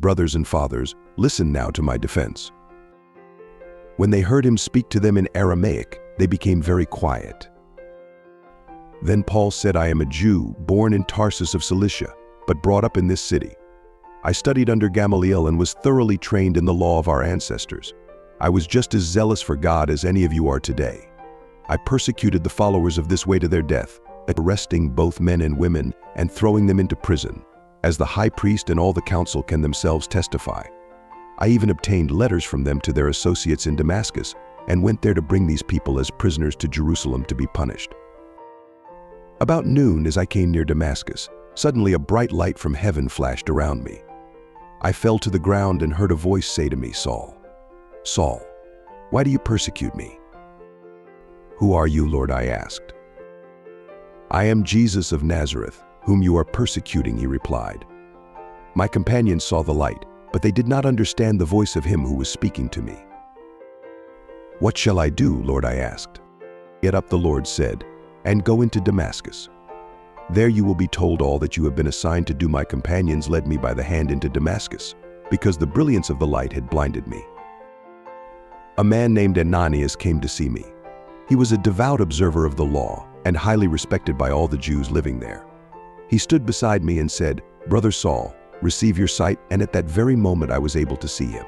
brothers and fathers, listen now to my defense." When they heard him speak to them in Aramaic, they became very quiet. Then Paul said, "I am a Jew, born in Tarsus of Cilicia, but brought up in this city. I studied under Gamaliel and was thoroughly trained in the law of our ancestors. I was just as zealous for God as any of you are today. I persecuted the followers of this way to their death, arresting both men and women and throwing them into prison, as the high priest and all the council can themselves testify. I even obtained letters from them to their associates in Damascus and went there to bring these people as prisoners to Jerusalem to be punished. About noon, as I came near Damascus, suddenly a bright light from heaven flashed around me. I fell to the ground and heard a voice say to me, 'Saul, Saul, why do you persecute me?' 'Who are you, Lord?' I asked. 'I am Jesus of Nazareth, whom you are persecuting,' he replied. My companions saw the light, but they did not understand the voice of him who was speaking to me. 'What shall I do, Lord?' I asked. 'Get up,' the Lord said, "and go into Damascus. There you will be told all that you have been assigned to do.' My companions led me by the hand into Damascus, because the brilliance of the light had blinded me. A man named Ananias came to see me. He was a devout observer of the law and highly respected by all the Jews living there. He stood beside me and said, 'Brother Saul, receive your sight,' and at that very moment I was able to see him.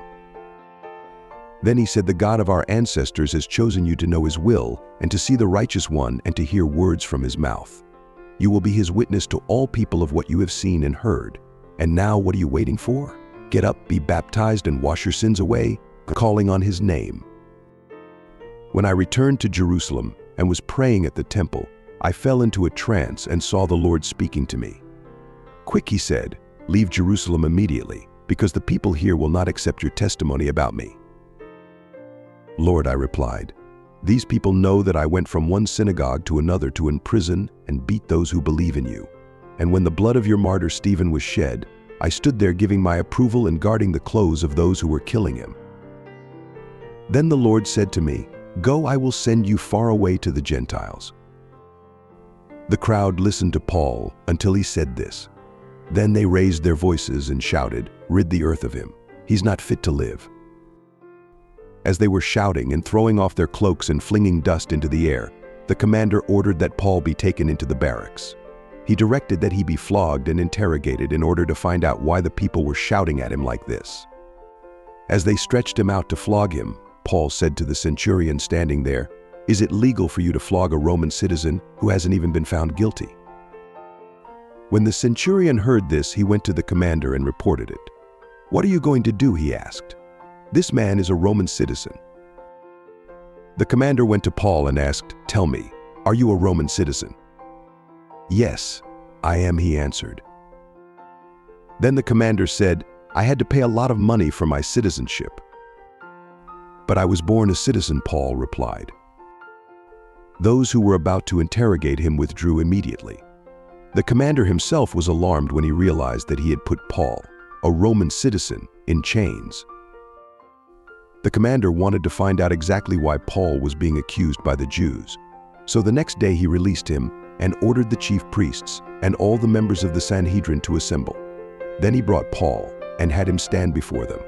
Then he said, 'The God of our ancestors has chosen you to know his will and to see the righteous one and to hear words from his mouth. You will be his witness to all people of what you have seen and heard. And now what are you waiting for? Get up, be baptized, and wash your sins away, calling on his name.' When I returned to Jerusalem and was praying at the temple, I fell into a trance and saw the Lord speaking to me. 'Quick,' he said, 'leave Jerusalem immediately, because the people here will not accept your testimony about me.' 'Lord,' I replied, 'these people know that I went from one synagogue to another to imprison and beat those who believe in you. And when the blood of your martyr Stephen was shed, I stood there giving my approval and guarding the clothes of those who were killing him.' Then the Lord said to me, 'Go, I will send you far away to the Gentiles.' The crowd listened to Paul until he said this. Then they raised their voices and shouted, 'Rid the earth of him. He's not fit to live.' As they were shouting and throwing off their cloaks and flinging dust into the air, the commander ordered that Paul be taken into the barracks. He directed that he be flogged and interrogated in order to find out why the people were shouting at him like this. As they stretched him out to flog him, Paul said to the centurion standing there, 'Is it legal for you to flog a Roman citizen who hasn't even been found guilty?' When the centurion heard this, he went to the commander and reported it. 'What are you going to do?' he asked. 'This man is a Roman citizen.' The commander went to Paul and asked, 'Tell me, are you a Roman citizen?' 'Yes, I am,' he answered. Then the commander said, 'I had to pay a lot of money for my citizenship.' 'But I was born a citizen,' Paul replied. Those who were about to interrogate him withdrew immediately. The commander himself was alarmed when he realized that he had put Paul, a Roman citizen, in chains. The commander wanted to find out exactly why Paul was being accused by the Jews. So the next day he released him and ordered the chief priests and all the members of the Sanhedrin to assemble. Then he brought Paul and had him stand before them.